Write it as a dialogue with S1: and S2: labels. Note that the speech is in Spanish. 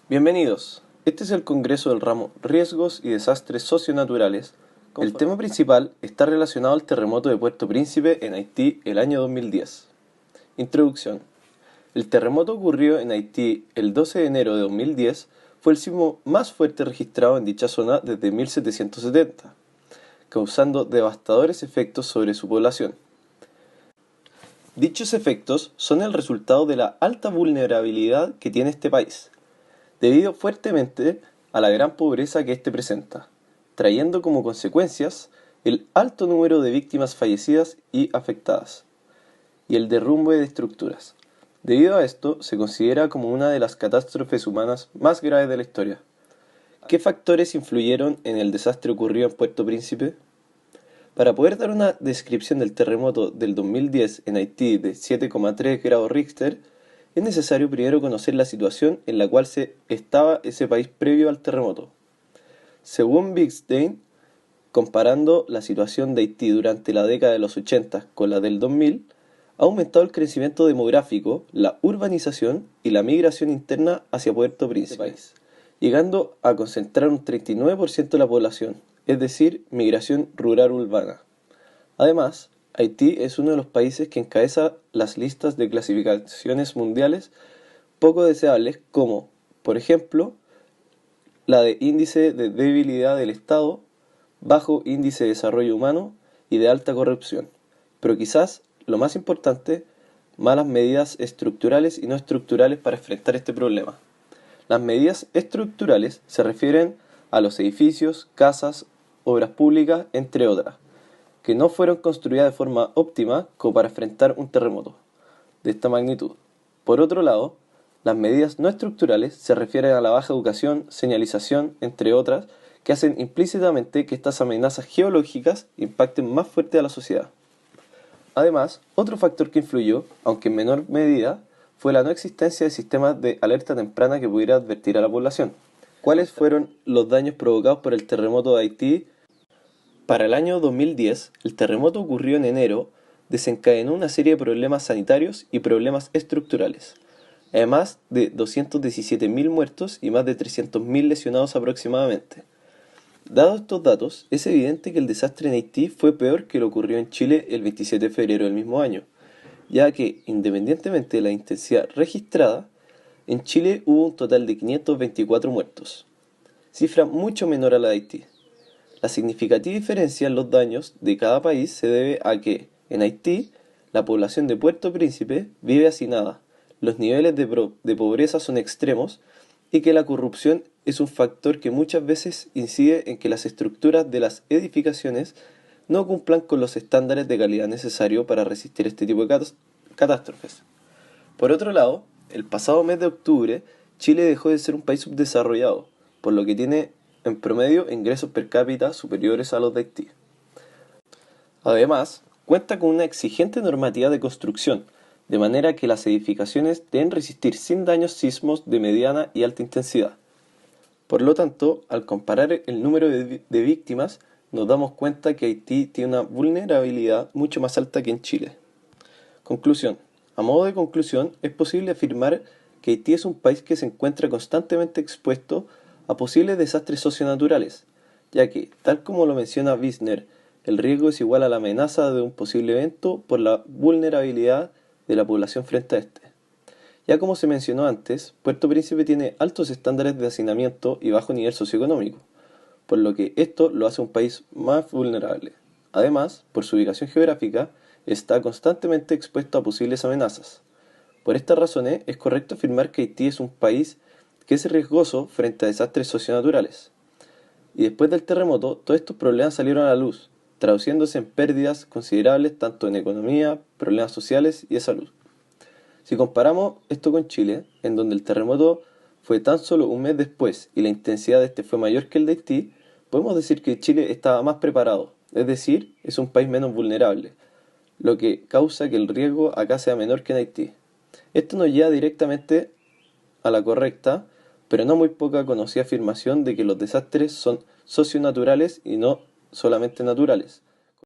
S1: Bienvenidos. Este es el Congreso del ramo Riesgos y Desastres Socionaturales. El tema principal está relacionado al terremoto de Puerto Príncipe en Haití el año 2010. Introducción. El terremoto ocurrido en Haití el 12 de enero de 2010 fue el sismo más fuerte registrado en dicha zona desde 1770, causando devastadores efectos sobre su población. Dichos efectos son el resultado de la alta vulnerabilidad que tiene este país, debido fuertemente a la gran pobreza que éste presenta, trayendo como consecuencias el alto número de víctimas fallecidas y afectadas, y el derrumbe de estructuras. Debido a esto, se considera como una de las catástrofes humanas más graves de la historia. ¿Qué factores influyeron en el desastre ocurrido en Puerto Príncipe? Para poder dar una descripción del terremoto del 2010 en Haití de 7,3 grados Richter, es necesario primero conocer la situación en la cual estaba ese país previo al terremoto. Según Bigstein, comparando la situación de Haití durante la década de los 80 con la del 2000, ha aumentado el crecimiento demográfico, la urbanización y la migración interna hacia Puerto Príncipe, llegando a concentrar un 39% de la población, es decir, migración rural-urbana. Además, Haití es uno de los países que encabeza las listas de clasificaciones mundiales poco deseables como, por ejemplo, la de índice de debilidad del Estado, bajo índice de desarrollo humano y de alta corrupción. Pero quizás lo más importante, malas medidas estructurales y no estructurales para enfrentar este problema. Las medidas estructurales se refieren a los edificios, casas, obras públicas, entre otras, que no fueron construidas de forma óptima como para enfrentar un terremoto de esta magnitud. Por otro lado, las medidas no estructurales se refieren a la baja educación, señalización, entre otras, que hacen implícitamente que estas amenazas geológicas impacten más fuerte a la sociedad. Además, otro factor que influyó, aunque en menor medida, fue la no existencia de sistemas de alerta temprana que pudiera advertir a la población. ¿Cuáles fueron los daños provocados por el terremoto de Haití? Para el año 2010, el terremoto ocurrió en enero, desencadenó una serie de problemas sanitarios y problemas estructurales, además de 217.000 muertos y más de 300.000 lesionados aproximadamente. Dados estos datos, es evidente que el desastre en Haití fue peor que lo ocurrió en Chile el 27 de febrero del mismo año, ya que, independientemente de la intensidad registrada, en Chile hubo un total de 524 muertos, cifra mucho menor a la de Haití. La significativa diferencia en los daños de cada país se debe a que, en Haití, la población de Puerto Príncipe vive hacinada, los niveles de pobreza son extremos y que la corrupción es un factor que muchas veces incide en que las estructuras de las edificaciones no cumplan con los estándares de calidad necesarios para resistir este tipo de catástrofes. Por otro lado, el pasado mes de octubre, Chile dejó de ser un país subdesarrollado, por lo que tiene en promedio ingresos per cápita superiores a los de Haití. Además, cuenta con una exigente normativa de construcción, de manera que las edificaciones deben resistir sin daños sismos de mediana y alta intensidad. Por lo tanto, al comparar el número de víctimas, nos damos cuenta que Haití tiene una vulnerabilidad mucho más alta que en Chile. Conclusión. A modo de conclusión, es posible afirmar que Haití es un país que se encuentra constantemente expuesto a posibles desastres socionaturales, ya que, tal como lo menciona Wisner, el riesgo es igual a la amenaza de un posible evento por la vulnerabilidad de la población frente a este. Ya como se mencionó antes, Puerto Príncipe tiene altos estándares de hacinamiento y bajo nivel socioeconómico, por lo que esto lo hace un país más vulnerable. Además, por su ubicación geográfica, está constantemente expuesto a posibles amenazas. Por estas razones, es correcto afirmar que Haití es un país que es riesgoso frente a desastres socionaturales. Y después del terremoto, todos estos problemas salieron a la luz, traduciéndose en pérdidas considerables tanto en economía, problemas sociales y de salud. Si comparamos esto con Chile, en donde el terremoto fue tan solo un mes después y la intensidad de este fue mayor que el de Haití, podemos decir que Chile estaba más preparado, es decir, es un país menos vulnerable, lo que causa que el riesgo acá sea menor que en Haití. Esto nos lleva directamente a la correcta, pero no muy poca conocida afirmación de que los desastres son socionaturales y no solamente naturales.